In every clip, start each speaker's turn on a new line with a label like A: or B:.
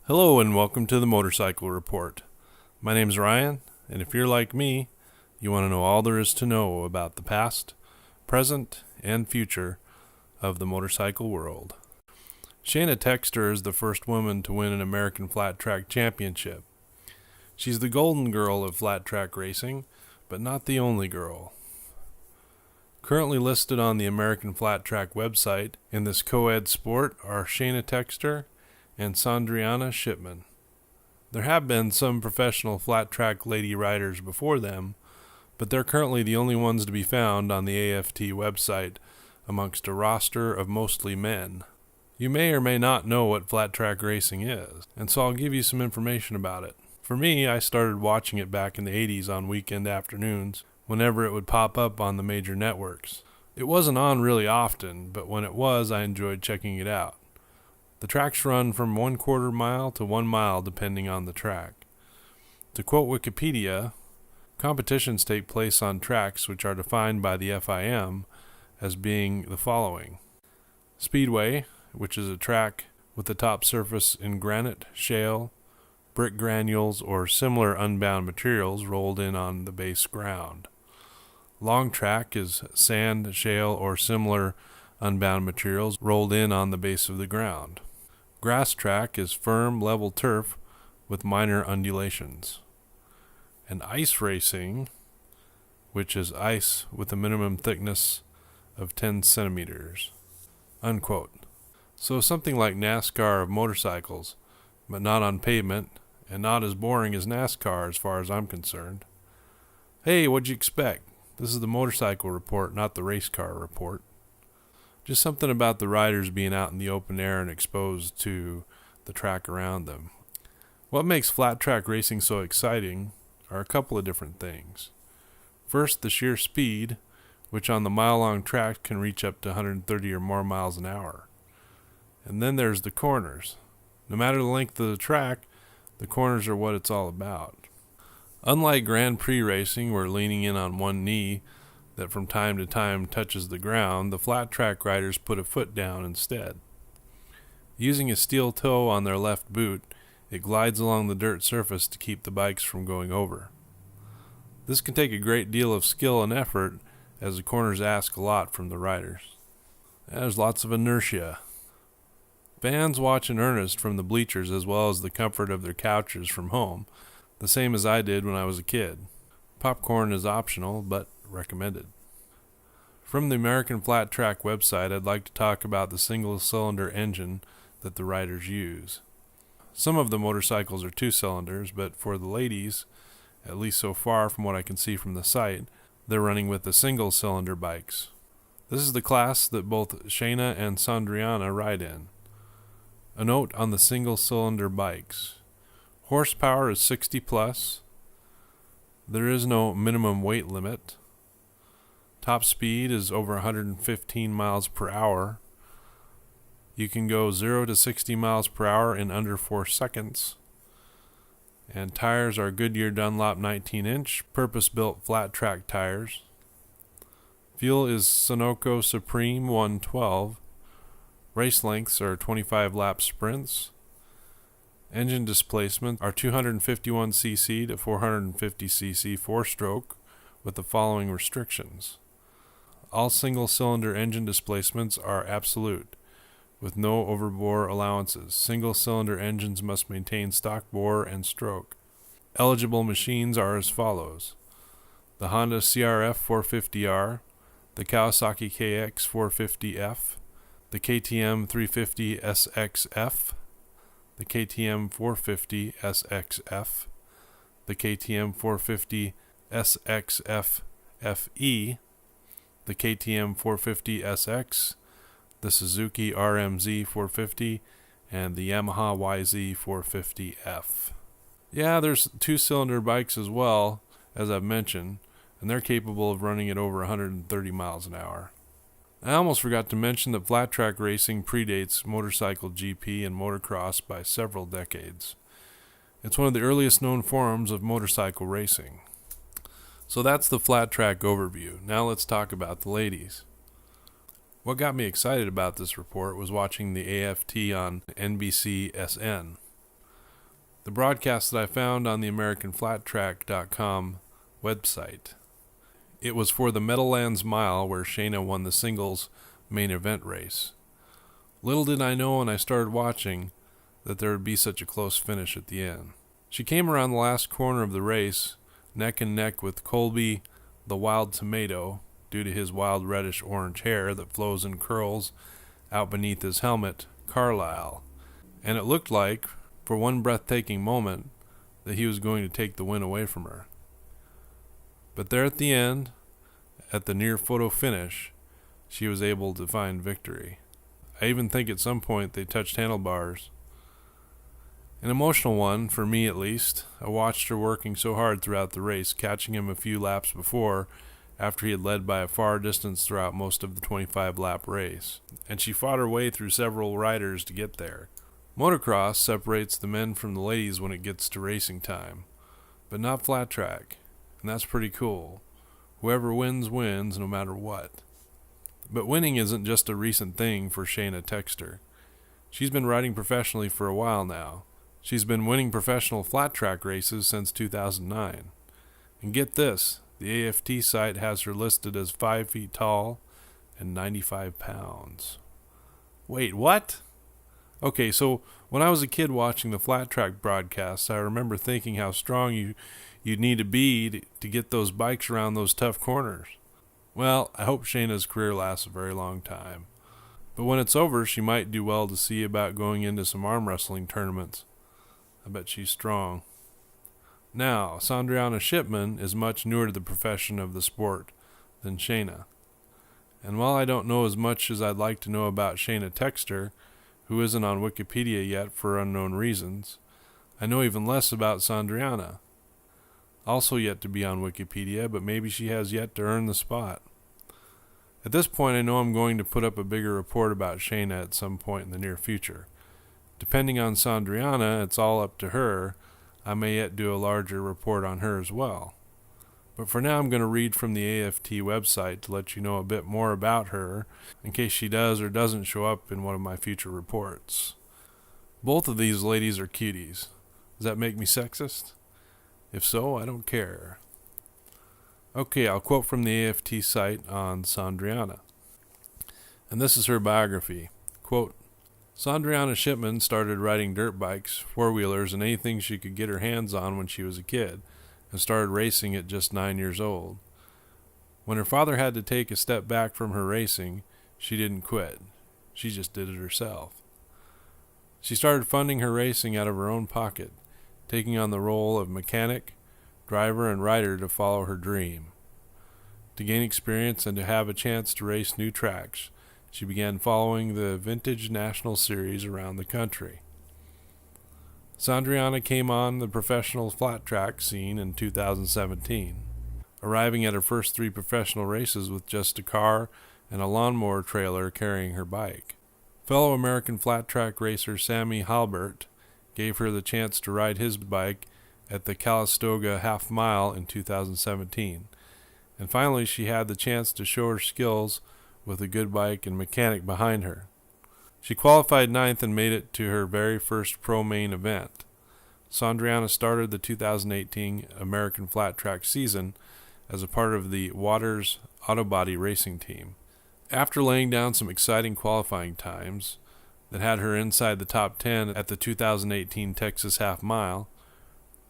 A: Hello and welcome to the Motorcycle Report. My name's Ryan, and if you're like me, you want to know all there is to know about the past, present, and future of the motorcycle world. Shayna Texter is the first woman to win an American Flat Track Championship. She's the golden girl of flat track racing, but not the only girl. Currently listed on the American Flat Track website in this co-ed sport are Shayna Texter and Sandriana Shipman. There have been some professional flat track lady riders before them, but they're currently the only ones to be found on the AFT website amongst a roster of mostly men. You may or may not know what flat track racing is, and so I'll give you some information about it. For me, I started watching it back in the 80s on weekend afternoons, whenever it would pop up on the major networks. It wasn't on really often, but when it was, I enjoyed checking it out. The tracks run from 1/4 mile to 1 mile depending on the track. To quote Wikipedia, competitions take place on tracks which are defined by the FIM as being the following: Speedway, which is a track with the top surface in granite, shale, brick granules, or similar unbound materials rolled in on the base ground. Long track is sand, shale, or similar unbound materials rolled in on the base of the ground. Grass track is firm, level turf with minor undulations. And ice racing, which is ice with a minimum thickness of 10 centimeters. Unquote. So something like NASCAR of motorcycles, but not on pavement, and not as boring as NASCAR as far as I'm concerned. Hey, what'd you expect? This is the motorcycle report, not the race car report. Just something about the riders being out in the open air and exposed to the track around them. What makes flat track racing so exciting are a couple of different things. First, the sheer speed, which on the mile-long track can reach up to 130 or more miles an hour. And then there's the corners. No matter the length of the track, the corners are what it's all about. Unlike Grand Prix racing, where leaning in on one knee that from time to time touches the ground, the flat track riders put a foot down instead. Using a steel toe on their left boot, it glides along the dirt surface to keep the bikes from going over. This can take a great deal of skill and effort, as the corners ask a lot from the riders. There's lots of inertia. Fans watch in earnest from the bleachers as well as the comfort of their couches from home, the same as I did when I was a kid. Popcorn is optional, but recommended. From the American Flat Track website, I'd like to talk about the single-cylinder engine that the riders use. Some of the motorcycles are 2 cylinders, but for the ladies, at least so far from what I can see from the site, they're running with the single-cylinder bikes. This is the class that both Shayna and Sandriana ride in. A note on the single-cylinder bikes. Horsepower is 60 plus. There is no minimum weight limit. Top speed is over 115 miles per hour. You can go 0 to 60 miles per hour in under 4 seconds. And tires are Goodyear Dunlop 19-inch, purpose-built flat track tires. Fuel is Sunoco Supreme 112. Race lengths are 25 lap sprints. Engine displacement are 251 cc to 450 cc 4-stroke with the following restrictions. All single-cylinder engine displacements are absolute, with no overbore allowances. Single-cylinder engines must maintain stock bore and stroke. Eligible machines are as follows: the Honda CRF 450R, the Kawasaki KX 450F, the KTM 350 SXF, the KTM 450 SXF, the KTM 450 SXF FE, the KTM 450 SX, the Suzuki RMZ 450, and the Yamaha YZ 450F. Yeah, there's 2-cylinder bikes as well, as I've mentioned, and they're capable of running at over 130 miles an hour. I almost forgot to mention that flat track racing predates motorcycle GP and motocross by several decades. It's one of the earliest known forms of motorcycle racing. So that's the flat track overview. Now let's talk about the ladies. What got me excited about this report was watching the AFT on NBC SN. the broadcast that I found on the AmericanFlatTrack.com website. It was for the Meadowlands Mile, where Shayna won the singles main event race. Little did I know when I started watching that there would be such a close finish at the end. She came around the last corner of the race, neck and neck with Colby the Wild Tomato, due to his wild reddish-orange hair that flows in curls out beneath his helmet, Carlisle. And it looked like, for one breathtaking moment, that he was going to take the win away from her. But there at the end, at the near photo finish, she was able to find victory. I even think at some point they touched handlebars. An emotional one, for me at least. I watched her working so hard throughout the race, catching him a few laps before, after he had led by a far distance throughout most of the 25-lap race. And she fought her way through several riders to get there. Motocross separates the men from the ladies when it gets to racing time, but not flat track. And that's pretty cool. Whoever wins, wins, no matter what. But winning isn't just a recent thing for Shayna Texter. She's been riding professionally for a while now. She's been winning professional flat track races since 2009. And get this, the AFT site has her listed as 5 feet tall and 95 pounds. Wait, what? Okay, so when I was a kid watching the flat track broadcasts, I remember thinking how strong you'd need to be to get those bikes around those tough corners. Well, I hope Shayna's career lasts a very long time. But when it's over, she might do well to see about going into some arm wrestling tournaments. I bet she's strong. Now, Sandriana Shipman is much newer to the profession of the sport than Shayna. And while I don't know as much as I'd like to know about Shayna Texter, who isn't on Wikipedia yet for unknown reasons, I know even less about Sandriana, also yet to be on Wikipedia, but maybe she has yet to earn the spot. At this point, I know I'm going to put up a bigger report about Shayna at some point in the near future. Depending on Sandriana, it's all up to her. I may yet do a larger report on her as well. But for now, I'm going to read from the AFT website to let you know a bit more about her, in case she does or doesn't show up in one of my future reports. Both of these ladies are cuties. Does that make me sexist? If so, I don't care. Okay, I'll quote from the AFT site on Sandriana. And this is her biography. Quote, Sandriana Shipman started riding dirt bikes, four-wheelers, and anything she could get her hands on when she was a kid, and started racing at just 9 years old. When her father had to take a step back from her racing, she didn't quit. She just did it herself. She started funding her racing out of her own pocket, taking on the role of mechanic, driver, and rider to follow her dream. To gain experience and to have a chance to race new tracks, she began following the Vintage National Series around the country. Sandriana came on the professional flat track scene in 2017, arriving at her first 3 professional races with just a car and a lawnmower trailer carrying her bike. Fellow American flat track racer Sammy Halbert gave her the chance to ride his bike at the Calistoga Half Mile in 2017. And finally, she had the chance to show her skills with a good bike and mechanic behind her. She qualified 9th and made it to her very first pro main event. Sandriana started the 2018 American Flat Track season as a part of the Waters Autobody racing team. After laying down some exciting qualifying times that had her inside the top 10 at the 2018 Texas Half Mile,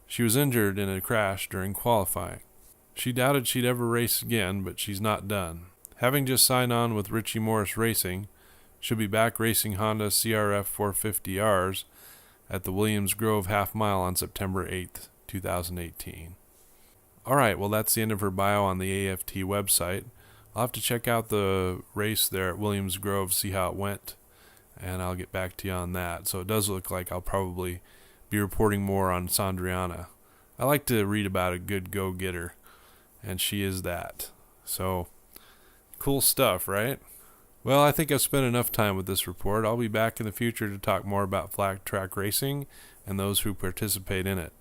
A: she was injured in a crash during qualifying. She doubted she'd ever race again, but she's not done. Having just signed on with Richie Morris Racing, she'll be back racing Honda CRF 450Rs at the Williams Grove Half Mile on September 8th, 2018. Alright, well that's the end of her bio on the AFT website. I'll have to check out the race there at Williams Grove, see how it went, and I'll get back to you on that. So it does look like I'll probably be reporting more on Sandriana. I like to read about a good go-getter, and she is that. So, cool stuff, right? Well, I think I've spent enough time with this report. I'll be back in the future to talk more about flat track racing and those who participate in it.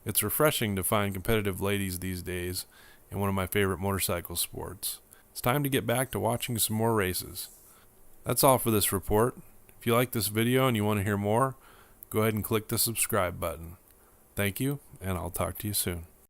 A: It's refreshing to find competitive ladies these days in one of my favorite motorcycle sports. It's time to get back to watching some more races. That's all for this report. If you like this video and you want to hear more, go ahead and click the subscribe button. Thank you, and I'll talk to you soon.